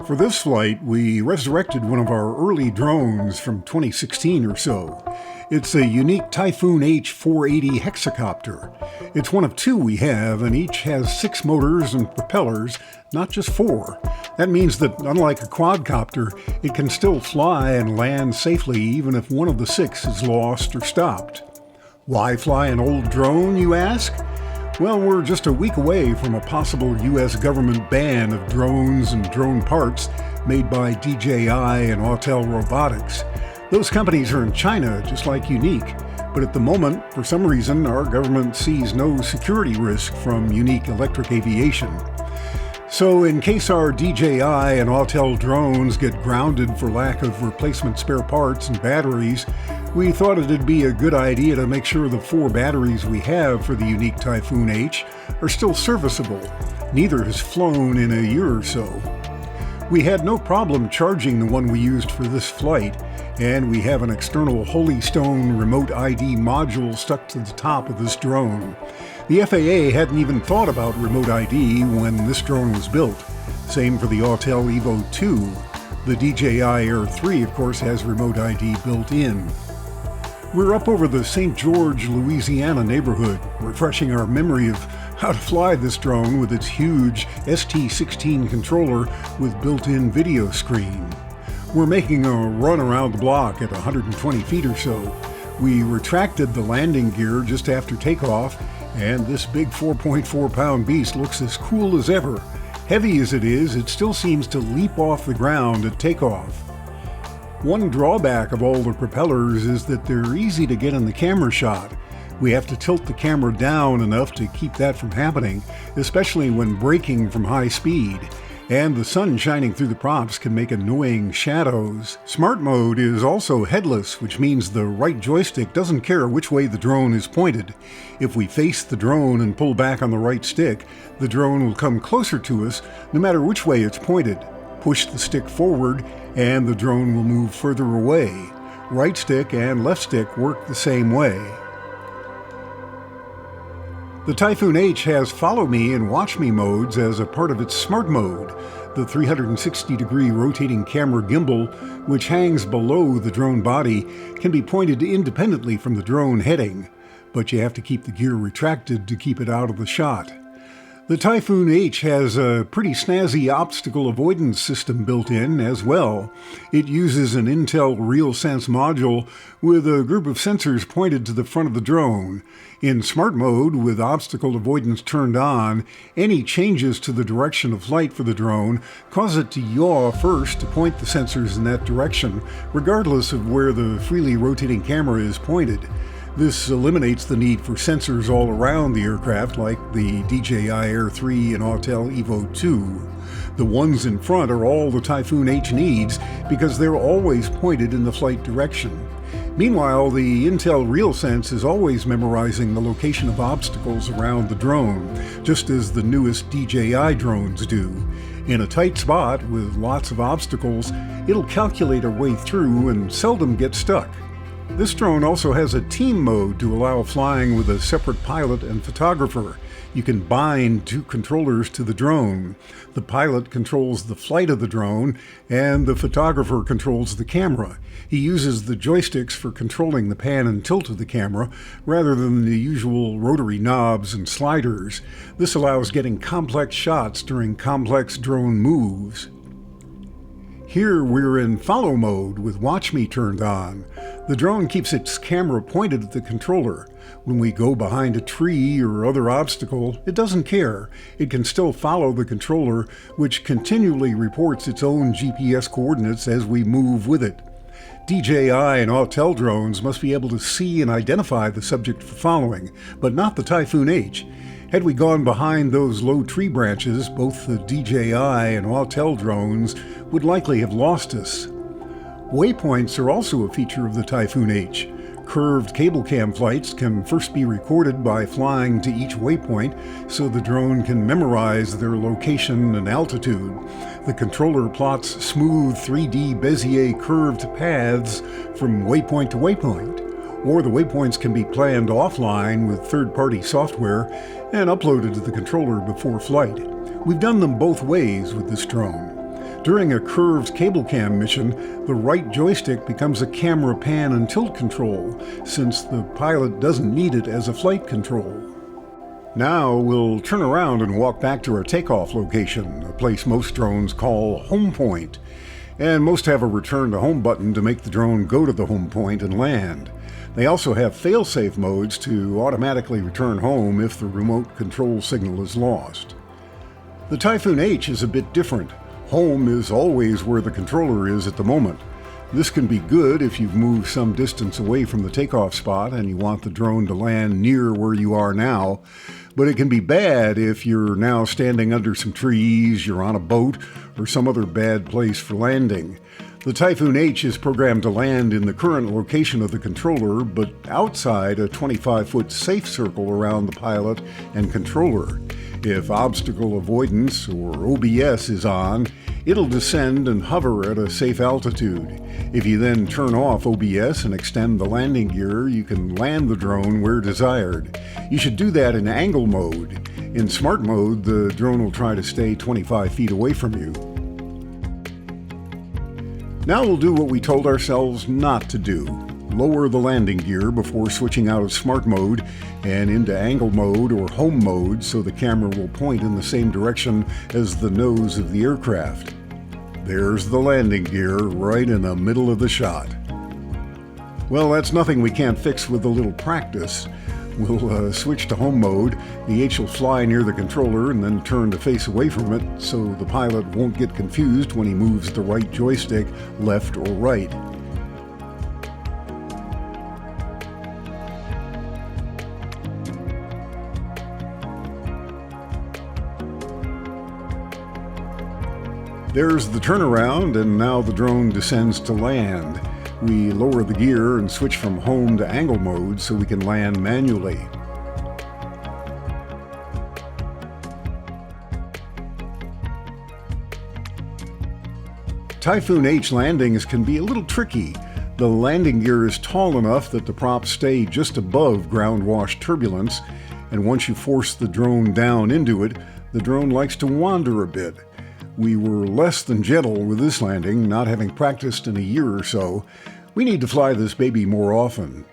For this flight, we resurrected one of our early drones from 2016 or so. It's a Yuneec Typhoon H 480 hexacopter. It's one of two we have, and each has 6 motors and propellers, not just 4. That means that, unlike a quadcopter, it can still fly and land safely even if one of the 6 is lost or stopped. Why fly an old drone, you ask? Well, we're just a week away from a possible U.S. government ban of drones and drone parts made by DJI and Autel Robotics. Those companies are in China, just like Yuneec, but at the moment, for some reason, our government sees no security risk from Yuneec Electric Aviation. So in case our DJI and Autel drones get grounded for lack of replacement spare parts and batteries, we thought it'd be a good idea to make sure the 4 batteries we have for the Yuneec Typhoon H are still serviceable. Neither has flown in a year or so. We had no problem charging the one we used for this flight, and we have an external Holystone remote ID module stuck to the top of this drone. The FAA hadn't even thought about remote ID when this drone was built. Same for the Autel Evo 2. The DJI Air 3, of course, has remote ID built in. We're up over the St. George, Louisiana neighborhood, refreshing our memory of how to fly this drone with its huge ST16 controller with built-in video screen. We're making a run around the block at 120 feet or so. We retracted the landing gear just after takeoff, and this big 4.4-pound beast looks as cool as ever. Heavy as it is, it still seems to leap off the ground at takeoff. One drawback of all the propellers is that they're easy to get in the camera shot. We have to tilt the camera down enough to keep that from happening, especially when braking from high speed. And the sun shining through the props can make annoying shadows. Smart mode is also headless, which means the right joystick doesn't care which way the drone is pointed. If we face the drone and pull back on the right stick, the drone will come closer to us no matter which way it's pointed. Push the stick forward and the drone will move further away. Right stick and left stick work the same way. The Typhoon H has follow me and watch me modes as a part of its smart mode. The 360-degree rotating camera gimbal, which hangs below the drone body, can be pointed independently from the drone heading, but you have to keep the gear retracted to keep it out of the shot. The Typhoon H has a pretty snazzy obstacle avoidance system built in as well. It uses an Intel RealSense module with a group of sensors pointed to the front of the drone. In smart mode, with obstacle avoidance turned on, any changes to the direction of flight for the drone cause it to yaw first to point the sensors in that direction, regardless of where the freely rotating camera is pointed. This eliminates the need for sensors all around the aircraft like the DJI Air 3 and Autel Evo 2. The ones in front are all the Typhoon H needs because they're always pointed in the flight direction. Meanwhile, the Intel RealSense is always memorizing the location of obstacles around the drone, just as the newest DJI drones do. In a tight spot with lots of obstacles, it'll calculate a way through and seldom get stuck. This drone also has a team mode to allow flying with a separate pilot and photographer. You can bind 2 controllers to the drone. The pilot controls the flight of the drone, and the photographer controls the camera. He uses the joysticks for controlling the pan and tilt of the camera, rather than the usual rotary knobs and sliders. This allows getting complex shots during complex drone moves. Here we're in follow mode with Watch Me turned on. The drone keeps its camera pointed at the controller. When we go behind a tree or other obstacle, it doesn't care. It can still follow the controller, which continually reports its own GPS coordinates as we move with it. DJI and Autel drones must be able to see and identify the subject for following, but not the Typhoon H. Had we gone behind those low tree branches, both the DJI and Autel drones would likely have lost us. Waypoints are also a feature of the Typhoon H. Curved cable cam flights can first be recorded by flying to each waypoint so the drone can memorize their location and altitude. The controller plots smooth 3D Bezier curved paths from waypoint to waypoint. Or the waypoints can be planned offline with third-party software and uploaded to the controller before flight. We've done them both ways with this drone. During a curved cable cam mission, the right joystick becomes a camera pan and tilt control, since the pilot doesn't need it as a flight control. Now we'll turn around and walk back to our takeoff location, a place most drones call home point. And most have a return to home button to make the drone go to the home point and land. They also have fail-safe modes to automatically return home if the remote control signal is lost. The Typhoon H is a bit different. Home is always where the controller is at the moment. This can be good if you've moved some distance away from the takeoff spot and you want the drone to land near where you are now, but it can be bad if you're now standing under some trees, you're on a boat, or some other bad place for landing. The Typhoon H is programmed to land in the current location of the controller, but outside a 25-foot safe circle around the pilot and controller. If obstacle avoidance, or OBS, is on, it'll descend and hover at a safe altitude. If you then turn off OBS and extend the landing gear, you can land the drone where desired. You should do that in angle mode. In smart mode, the drone will try to stay 25 feet away from you. Now we'll do what we told ourselves not to do. Lower the landing gear before switching out of smart mode and into angle mode or home mode so the camera will point in the same direction as the nose of the aircraft. There's the landing gear right in the middle of the shot. Well, that's nothing we can't fix with a little practice. We'll switch to home mode. The H will fly near the controller and then turn to face away from it so the pilot won't get confused when he moves the right joystick left or right. There's the turnaround, and now the drone descends to land. We lower the gear and switch from home to angle mode so we can land manually. Typhoon H landings can be a little tricky. The landing gear is tall enough that the props stay just above ground wash turbulence, and once you force the drone down into it, the drone likes to wander a bit. We were less than gentle with this landing, not having practiced in a year or so. We need to fly this baby more often.